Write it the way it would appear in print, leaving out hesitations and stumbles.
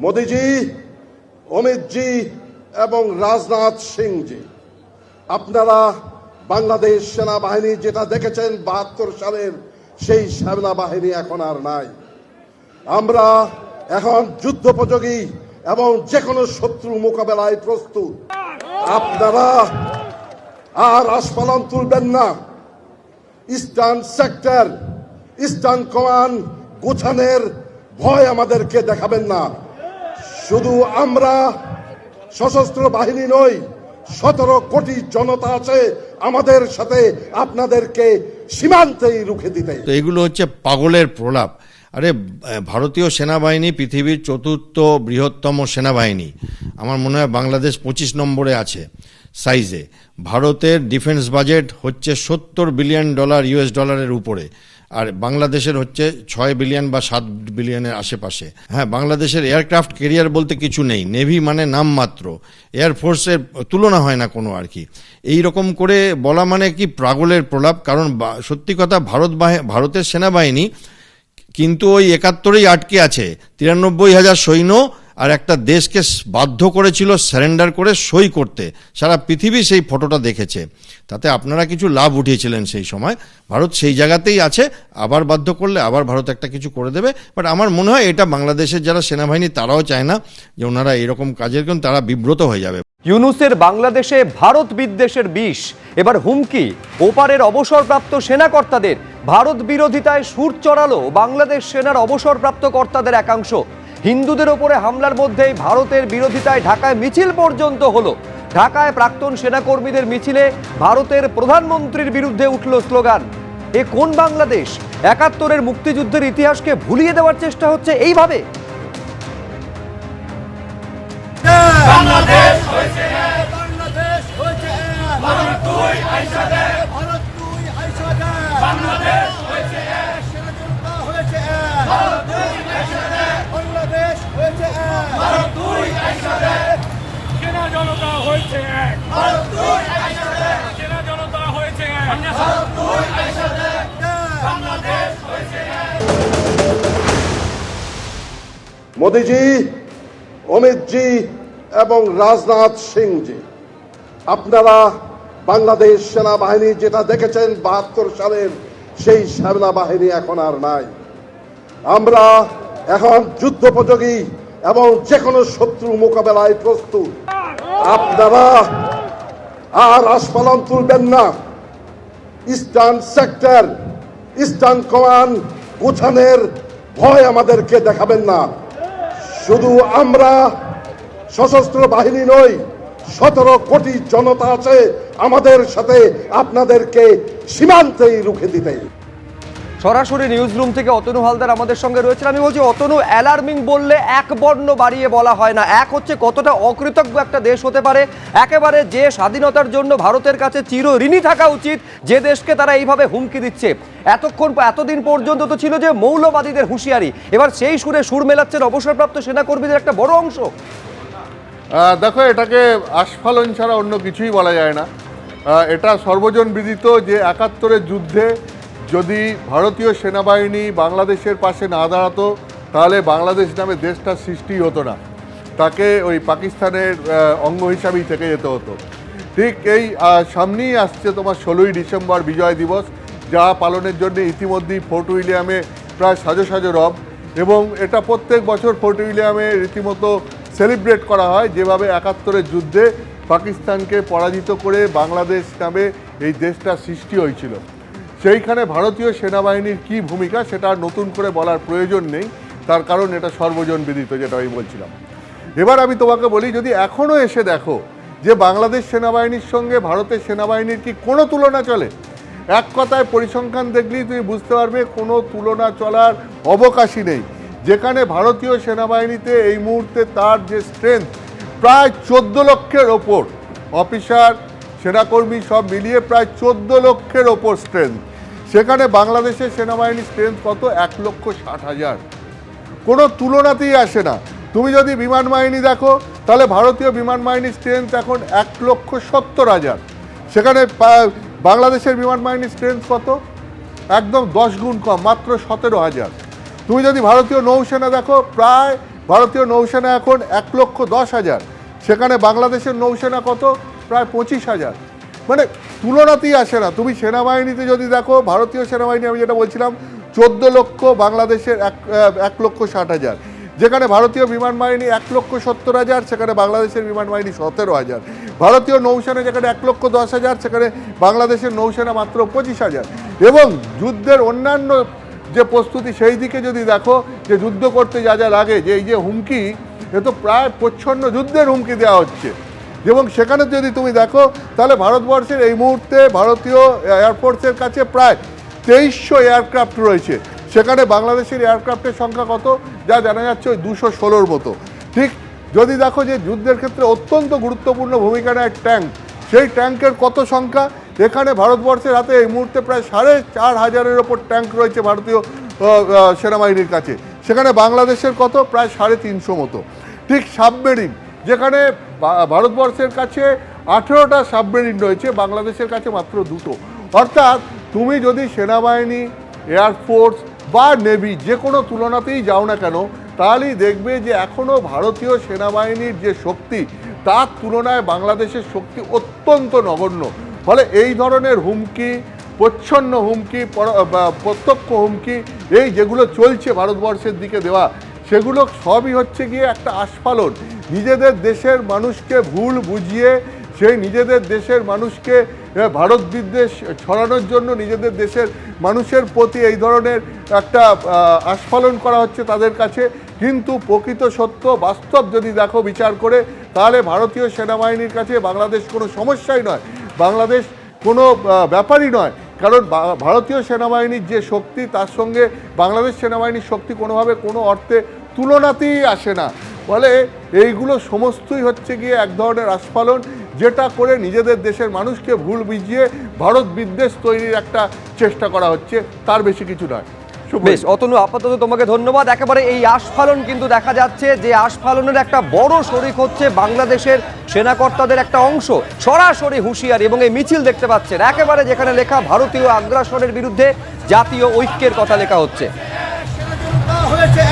মোদিজি, অমিতজি এবং রাজনাথ সিংজি, আপনারা বাংলাদেশ সেনাবাহিনী যেটা দেখেছেন ৭২ সালের সেই সেনাবাহিনী এখন আর নাই। আমরা এখন যুদ্ধোপযোগী এবং যে কোনো শত্রু মোকাবেলায় প্রস্তুত। আপনারা আর আস্ফালন তুলবেন না। ইস্টার্ন সেক্টর, ইস্টার্ন কমান্ড গোছানোর ভয় আমাদেরকে দেখাবেন না। শুধু আমরা সশস্ত্র বাহিনী নই, ১৭ কোটি জনতা আছে আমাদের সাথে আপনাদেরকে সীমান্তেই রুখে দিতে। তো এগুলো হচ্ছে পাগলের প্রলাপ। আরে ভারতীয় সেনাবাহিনী পৃথিবীর চতুর্থ বৃহত্তম সেনাবাহিনী। আমার মনে হয় বাংলাদেশ ২৫ নম্বরে আছে সাইজে। ভারতের ডিফেন্স বাজেট হচ্ছে $৭০ বিলিয়ন US ডলারের উপরে, আর বাংলাদেশের হচ্ছে ৬ বিলিয়ন বা ৭ বিলিয়নের আশেপাশে। হ্যাঁ, বাংলাদেশের এয়ারক্রাফট ক্যারিয়ার বলতে কিছু নেই, নেভি মানে নামমাত্র, এয়ারফোর্সের তুলনা হয় না কোনো আর কি। এই রকম করে বলা মানে কি পাগলের প্রলাপ। কারণ সত্যি কথা, ভারতের সেনাবাহিনী কিন্তু ওই ৭১-এই আটকে আছে। ৯৩,০০০ সৈন্য আর একটা দেশকে বাধ্য করেছিল স্যারেন্ডার করে সই করতে। সারা পৃথিবী সেই ফটোটা দেখেছে। তাতে আপনারা কিছু লাভ উঠিয়েছিলেন সেই সময়। ভারত সেই জায়গাতেই আছে, আবার বাধ্য করলে আবার ভারত একটা কিছু করে দেবে। বাট আমার মনে হয় এটা বাংলাদেশের যারা সেনাবাহিনী তারাও চায় না যে ওনারা এরকম কাজের জন্য তারা বিব্রত হয়ে যাবে। ইউনূসের বাংলাদেশে ভারত বিদ্বেষের বিষ এবার হুমকি ওপারের অবসরপ্রাপ্ত সেনাকর্তাদের। ভারত বিরোধিতায় সুর চড়ালো বাংলাদেশ সেনার অবসরপ্রাপ্ত কর্তাদের একাংশ। হিন্দুদের ওপরে হামলার মধ্যেই ভারতের বিরোধিতায় ঢাকায় মিছিল পর্যন্ত হলো। ঢাকায় প্রাক্তন সেনাকর্মীদের মিছিলে ভারতের প্রধানমন্ত্রীর বিরুদ্ধে উঠল স্লোগান। এ কোন বাংলাদেশ? ৭১-এর মুক্তিযুদ্ধের ইতিহাসকে ভুলিয়ে দেওয়ার চেষ্টা হচ্ছে এইভাবে। বাংলাদেশ হয়েছে এক, বাংলাদেশ হয়েছে এক, ভারত তুই আইসা দে, ভারত তুই আইসা দে, বাংলাদেশ হয়েছে এক, সেনা জনতা হয়েছে এক, ভারত তুই আইসা দে, বাংলাদেশ হয়েছে এক, ভারত তুই আইসা দে, সেনা জনতা হয়েছে এক, ভারত তুই আইসা দে, সেনা জনতা হয়েছে এক, ভারত তুই আইসা দে, বাংলাদেশ হয়েছে এক। মোদিজি, অমিতজি এবং রাজনাথ সিংজি, আপনারা বাংলাদেশ সেনাবাহিনী যেটা দেখেছেন ৭২ সালের সেই সেনাবাহিনী এখন আর নাই। আমরা এখন যুদ্ধোপযোগী এবং যে কোনো শত্রু মোকাবেলায় প্রস্তুত। আপনারা আর আস্ফালন তুলবেন না। ইস্টার্ন সেক্টর, ইস্টার্ন কমান্ড গোছানোর ভয় আমাদেরকে দেখাবেন না। শুধু আমরা সশস্ত্র বাহিনী নই, ১৭ কোটি জনতা আছে আমাদের সাথে আপনাদেরকে সীমান্তেই রুখে দিতে। সরাসরি নিউজ রুম থেকে অতনু হালদার আমাদের সঙ্গে রয়েছেন। আমি বলছি, অতনু, অ্যালার্মিং বললে এক বর্ণ বাড়িয়ে বলা হয় না। এক হচ্ছে কতটা অকৃতজ্ঞ একটা দেশ হতে পারে, একেবারে যে স্বাধীনতার জন্য ভারতের কাছে চিরঋণী থাকা উচিত, যে দেশকে তারা এইভাবে হুমকি দিচ্ছে। এতদিন পর্যন্ত তো ছিল যে মৌলবাদীদের হুঁশিয়ারি, এবার সেই সুরে সুর মেলাচ্ছেন অবসরপ্রাপ্ত সেনাকর্মীদের একটা বড় অংশ। দেখো, এটাকে আস্ফালন ছাড়া অন্য কিছুই বলা যায় না। এটা সর্বজন বিদিত যে ৭১-এর যুদ্ধে যদি ভারতীয় সেনাবাহিনী বাংলাদেশের পাশে না দাঁড়াতো তাহলে বাংলাদেশ নামে দেশটা সৃষ্টি হতো না, তাকে ওই পাকিস্তানের অঙ্গ হিসাবেই থেকে যেতে হতো। ঠিক এই সামনেই আসছে তোমার ১৬ই ডিসেম্বর বিজয় দিবস, যা পালনের জন্য ইতিমধ্যেই ফোর্ট উইলিয়ামে প্রায় সাজো সাজো রব, এবং এটা প্রত্যেক বছর ফোর্ট উইলিয়ামে রীতিমতো সেলিব্রেট করা হয় যেভাবে ৭১-এর যুদ্ধে পাকিস্তানকে পরাজিত করে বাংলাদেশ নামে এই দেশটা সৃষ্টি হয়েছিল। সেইখানে ভারতীয় সেনাবাহিনীর কী ভূমিকা সেটা নতুন করে বলার প্রয়োজন নেই, তার কারণ এটা সর্বজন বিদিত, যেটা আমি বলছিলাম। এবার আমি তোমাকে বলি, যদি এখনও এসে দেখো যে বাংলাদেশ সেনাবাহিনীর সঙ্গে ভারতের সেনাবাহিনীর কি কোনো তুলনা চলে, এক কথায় পরিসংখ্যান দেখলেই তুমি বুঝতে পারবে কোনো তুলনা চলার অবকাশই নেই। যেখানে ভারতীয় সেনাবাহিনীতে এই মুহূর্তে তার যে স্ট্রেংথ প্রায় ১৪ লক্ষের ওপর, অফিসার সেনাকর্মী সব মিলিয়ে প্রায় ১৪ লক্ষের ওপর স্ট্রেংথ, সেখানে বাংলাদেশের সেনাবাহিনীর স্ট্রেংথ কত? ১,৬০,০০০। কোনো তুলনাতেই আসে না। তুমি যদি বিমান বাহিনী দেখো তাহলে ভারতীয় বিমান বাহিনীর স্ট্রেংথ এখন ১,৭০,০০০। সেখানে বাংলাদেশের বিমান বাহিনীর স্ট্রেংথ কত? একদম ১০ গুণ কম, মাত্র ১৭,০০০। তুমি যদি ভারতীয় নৌসেনা দেখো প্রায় ভারতীয় নৌসেনা এখন 1,10,000, সেখানে বাংলাদেশের নৌসেনা কত? প্রায় 25,000। মানে তুলনাতেই আসে না। তুমি সেনাবাহিনীতে যদি দেখো, ভারতীয় সেনাবাহিনী আমি যেটা বলছিলাম 14 লক্ষ, বাংলাদেশের 1,60,000। যেখানে ভারতীয় বিমান বাহিনী 1,70,000, সেখানে বাংলাদেশের বিমান বাহিনী 17,000। ভারতীয় নৌসেনা যেখানে 1,10,000, সেখানে বাংলাদেশের নৌসেনা মাত্র 25,000। এবং যুদ্ধের অন্যান্য যে প্রস্তুতি সেই দিকে যদি দেখো, যে যুদ্ধ করতে যা যা লাগে, যে এই যে হুমকি, এ তো প্রায় প্রচ্ছন্ন যুদ্ধের হুমকি দেওয়া হচ্ছে। এবং সেখানে যদি তুমি দেখো, তাহলে ভারতবর্ষের এই মুহূর্তে ভারতীয় এয়ারফোর্সের কাছে প্রায় 2300 এয়ারক্রাফট রয়েছে। সেখানে বাংলাদেশের এয়ারক্রাফটের সংখ্যা কত? যা জানা যাচ্ছে ওই 216-র মতো। ঠিক যদি দেখো যে যুদ্ধের ক্ষেত্রে অত্যন্ত গুরুত্বপূর্ণ ভূমিকা নেয় ট্যাঙ্ক, সেই ট্যাঙ্কের কত সংখ্যা? এখানে ভারতবর্ষের হাতে এই মুহূর্তে প্রায় 4,500-এর ওপর ট্যাঙ্ক রয়েছে ভারতীয় সেনাবাহিনীর কাছে। সেখানে বাংলাদেশের কত? প্রায় 350 মতো। ঠিক সাবমেরিন, যেখানে ভারতবর্ষের কাছে 18টা সাবমেরিন রয়েছে, বাংলাদেশের কাছে মাত্র 2টো। অর্থাৎ তুমি যদি সেনাবাহিনী, এয়ারফোর্স বা নেভি যে কোনো তুলনাতেই যাও না কেন, তাহলেই দেখবে যে এখনও ভারতীয় সেনাবাহিনীর যে শক্তি, তার তুলনায় বাংলাদেশের শক্তি অত্যন্ত নগণ্য। ফলে এই ধরনের হুমকি, প্রচ্ছন্ন হুমকি, প্রত্যক্ষ হুমকি, এই যেগুলো চলছে ভারতবর্ষের দিকে দেওয়া, সেগুলো সবই হচ্ছে গিয়ে একটা আস্ফালন। নিজেদের দেশের মানুষকে ভুল বুঝিয়ে, সেই নিজেদের দেশের মানুষকে ভারত বিদ্বেষ ছড়ানোর জন্য নিজেদের দেশের মানুষের প্রতি এই ধরনের একটা আস্ফালন করা হচ্ছে তাদের কাছে। কিন্তু প্রকৃত সত্য বাস্তব যদি দেখো বিচার করে, তাহলে ভারতীয় সেনাবাহিনীর কাছে বাংলাদেশ কোনো সমস্যাই নয়, বাংলাদেশ কোনো ব্যাপারই নয়। কারণ ভারতীয় সেনাবাহিনীর যে শক্তি, তার সঙ্গে বাংলাদেশ সেনাবাহিনীর শক্তি কোনোভাবে কোনো অর্থে তুলনাতেই আসে না। ফলে এইগুলো সমস্তই হচ্ছে গিয়ে এক ধরনের আস্ফালন, যেটা করে নিজেদের দেশের মানুষকে ভুল বুঝিয়ে ভারত বিদ্বেষ তৈরির একটা চেষ্টা করা হচ্ছে, তার বেশি কিছু নয়। বেশ অতনু, আপাতত তোমাকে ধন্যবাদ। একেবারে এই আস্ফালন কিন্তু দেখা যাচ্ছে যে আস্ফালনের একটা বড় শরিক হচ্ছে বাংলাদেশের সেনাকর্তাদের একটা অংশ। সরাসরি হুঁশিয়ারি এবং এই মিছিল দেখতে পাচ্ছেন একেবারে, যেখানে লেখা ভারতীয় আগ্রাসনের বিরুদ্ধে জাতীয় ঐক্যের কথা লেখা হচ্ছে। হয়েছে